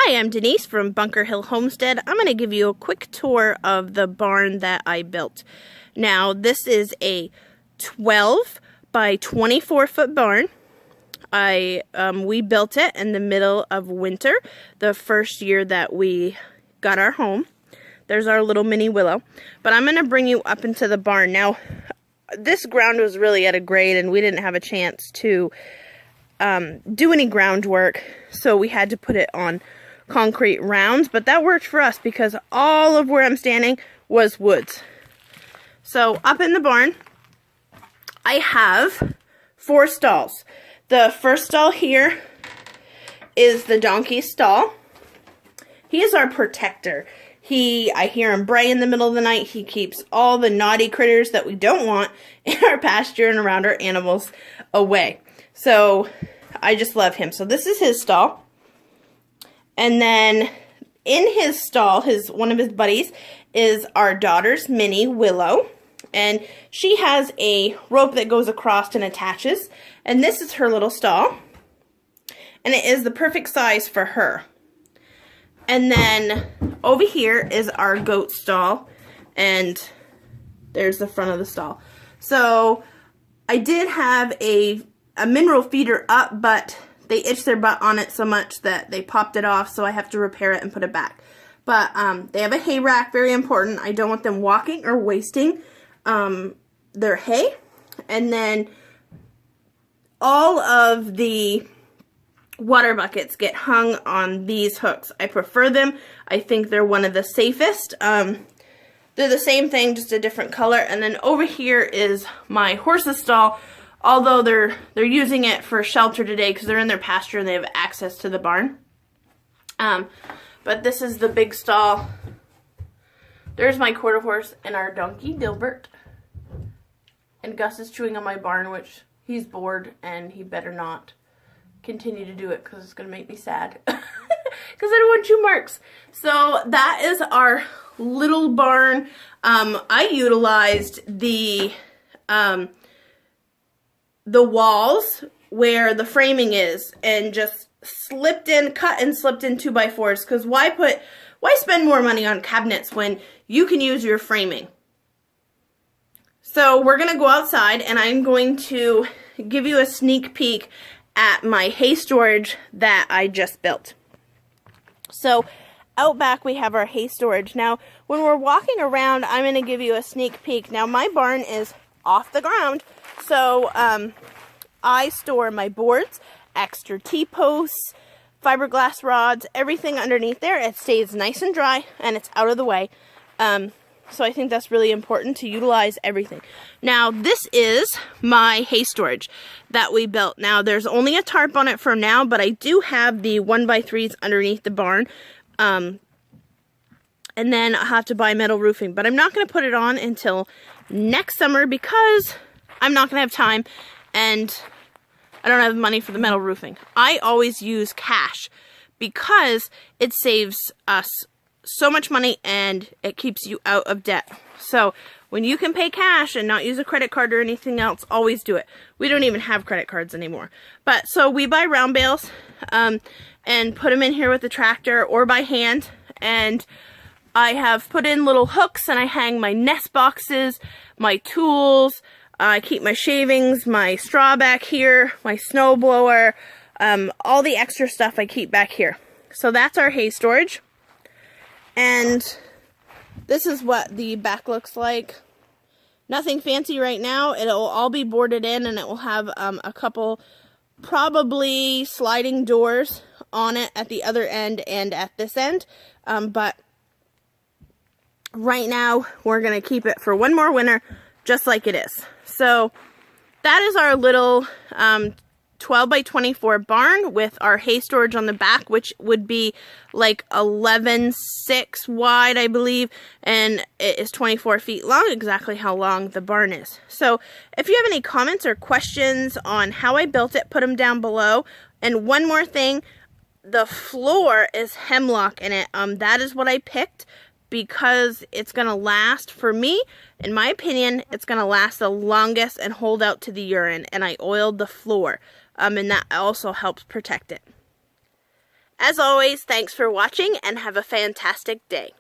Hi, I'm Denise from Bunker Hill Homestead. I'm going to give you a quick tour of the barn that I built. Now, this is a 12 by 24 foot barn. We built it in the middle of winter, the first year that we got our home. There's our little mini willow. But I'm going to bring you up into the barn. Now, this ground was really at a grade and we didn't have a chance to do any groundwork, so we had to put it on concrete rounds, but that worked for us because all of where I'm standing was woods. So up in the barn, I have 4 stalls. The first stall here is the donkey's stall. He is our protector. I hear him bray in the middle of the night. He keeps all the naughty critters that we don't want in our pasture and around our animals away. So I just love him. So this is his stall. And then in his stall, one of his buddies is our daughter's mini Willow. And she has a rope that goes across and attaches. And this is her little stall. And it is the perfect size for her. And then over here is our goat stall. And there's the front of the stall. So I did have a mineral feeder up, but they itched their butt on it so much that they popped it off, so I have to repair it and put it back. But they have a hay rack, very important. I don't want them walking or wasting their hay. And then all of the water buckets get hung on these hooks. I prefer them. I think they're one of the safest. They're the same thing, just a different color. And then over here is my horse's stall. Although they're using it for shelter today because they're in their pasture and they have access to the barn. But this is the big stall. There's my quarter horse and our donkey, Dilbert. And Gus is chewing on my barn, which he's bored and he better not continue to do it because it's going to make me sad. Because I don't want chew marks. So that is our little barn. I utilized the walls where the framing is and just cut and slipped in 2x4s, because why spend more money on cabinets when you can use your framing? So we're gonna go outside and I'm going to give you a sneak peek at my hay storage that I just built. So out back we have our hay storage. Now when we're walking around, I'm gonna give you a sneak peek. Now my barn is off the ground, so I store my boards, extra T-posts, fiberglass rods, everything underneath there. It stays nice and dry and it's out of the way. So I think that's really important to utilize everything. Now this is my hay storage that we built. Now there's only a tarp on it for now, but I do have the 1x3s underneath the barn. And then I'll have to buy metal roofing, but I'm not going to put it on until next summer because I'm not going to have time and I don't have money for the metal roofing. I always use cash because it saves us so much money and it keeps you out of debt. So when you can pay cash and not use a credit card or anything else, always do it. We don't even have credit cards anymore. But so we buy round bales and put them in here with the tractor or by hand. And I have put in little hooks and I hang my nest boxes, my tools. I keep my shavings, my straw back here, my snow blower, all the extra stuff I keep back here. So that's our hay storage. And this is what the back looks like. Nothing fancy right now. It'll all be boarded in and it will have a couple probably sliding doors on it at the other end and at this end. But right now we're going to keep it for one more winter just like it is. So that is our little 12 by 24 barn with our hay storage on the back, which would be like 11.6 wide, I believe, and it is 24 feet long, exactly how long the barn is. So if you have any comments or questions on how I built it, put them down below. And one more thing, the floor is hemlock in it. That is what I picked because it's going to last, for me, in my opinion, it's going to last the longest and hold out to the urine. And I oiled the floor, and that also helps protect it. As always, thanks for watching and have a fantastic day.